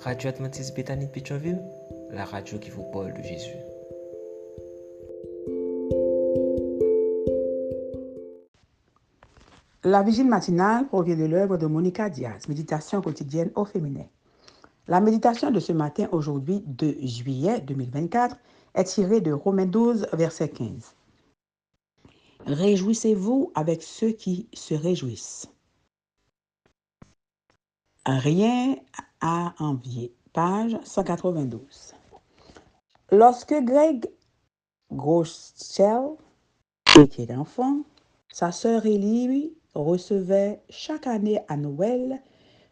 Radio Adventiste Bethany de Pétionville, la radio qui vous parle de Jésus. La vigile matinale provient de l'œuvre de Monica Diaz, Méditation quotidienne au féminin. La méditation de ce matin, aujourd'hui, 2 juillet 2024, est tirée de Romains 12, verset 15. Réjouissez-vous avec ceux qui se réjouissent. Rien à envier. Page 192. Lorsque Greg Groeschel était enfant, sa sœur Ellie recevait chaque année à Noël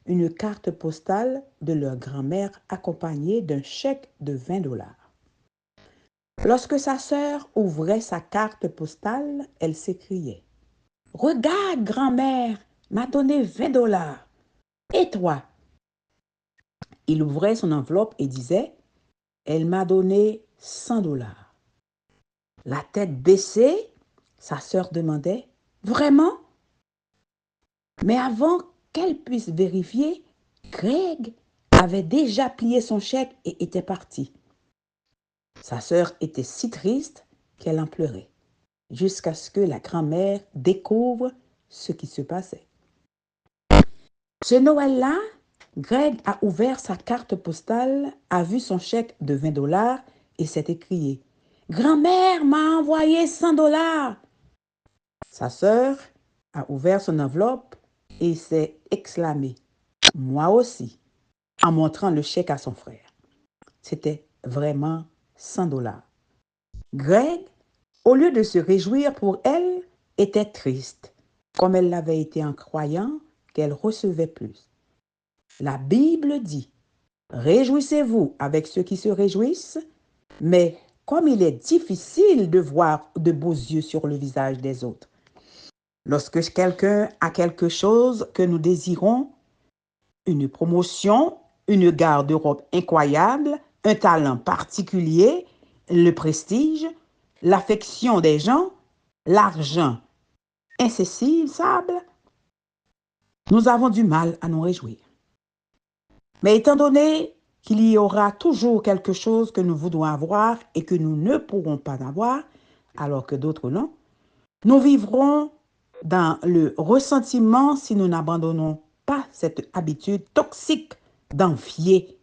une carte postale de leur grand-mère accompagnée d'un chèque de $20. Lorsque sa sœur ouvrait sa carte postale, elle s'écriait « Regarde, grand-mère, m'a donné $20. Et toi ?» Il ouvrait son enveloppe et disait « Elle m'a donné $100. » La tête baissée, sa sœur demandait « Vraiment ?» Mais avant qu'elle puisse vérifier, Greg avait déjà plié son chèque et était parti. Sa sœur était si triste qu'elle en pleurait, jusqu'à ce que la grand-mère découvre ce qui se passait. Ce Noël-là, Greg a ouvert sa carte postale, a vu son chèque de $20 et s'est écrié « Grand-mère m'a envoyé $100. » Sa sœur a ouvert son enveloppe et s'est exclamé « Moi aussi » en montrant le chèque à son frère. C'était vraiment $100. Greg, au lieu de se réjouir pour elle, était triste, comme elle l'avait été en croyant qu'elle recevait plus. La Bible dit « Réjouissez-vous avec ceux qui se réjouissent », mais comme il est difficile de voir de beaux yeux sur le visage des autres. Lorsque quelqu'un a quelque chose que nous désirons, une promotion, une garde-robe incroyable, un talent particulier, le prestige, l'affection des gens, l'argent insaisissable, nous avons du mal à nous réjouir. Mais étant donné qu'il y aura toujours quelque chose que nous voudrons avoir et que nous ne pourrons pas avoir, alors que d'autres non, nous vivrons dans le ressentiment si nous n'abandonnons pas cette habitude toxique d'envier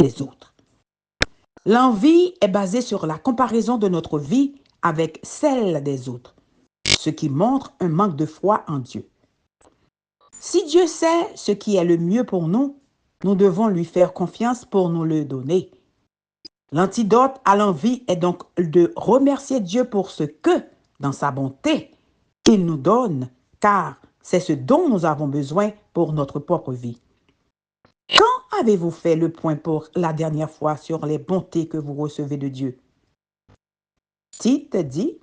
les autres. L'envie est basée sur la comparaison de notre vie avec celle des autres, ce qui montre un manque de foi en Dieu. Si Dieu sait ce qui est le mieux pour nous, nous devons lui faire confiance pour nous le donner. L'antidote à l'envie est donc de remercier Dieu pour ce que, dans sa bonté, il nous donne, car c'est ce dont nous avons besoin pour notre propre vie. Quand avez-vous fait le point pour la dernière fois sur les bontés que vous recevez de Dieu? Tite dit,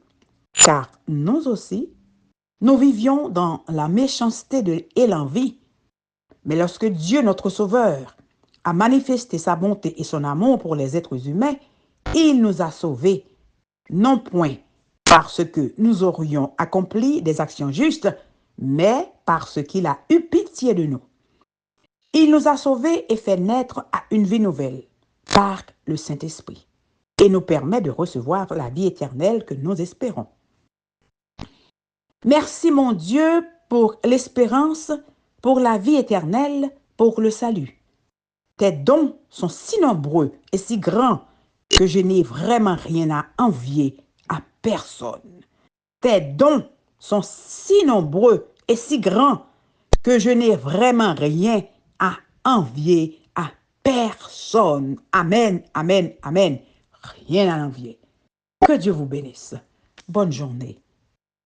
car nous aussi, nous vivions dans la méchanceté et l'envie. Mais lorsque Dieu, notre Sauveur, a manifesté sa bonté et son amour pour les êtres humains, il nous a sauvés, non point parce que nous aurions accompli des actions justes, mais parce qu'il a eu pitié de nous. Il nous a sauvés et fait naître à une vie nouvelle par le Saint-Esprit et nous permet de recevoir la vie éternelle que nous espérons. Merci mon Dieu pour l'espérance, pour la vie éternelle, pour le salut. Tes dons sont si nombreux et si grands que je n'ai vraiment rien à envier à personne. Tes dons sont si nombreux et si grands que je n'ai vraiment rien à envier à personne. Amen, amen, amen. Rien à envier. Que Dieu vous bénisse. Bonne journée.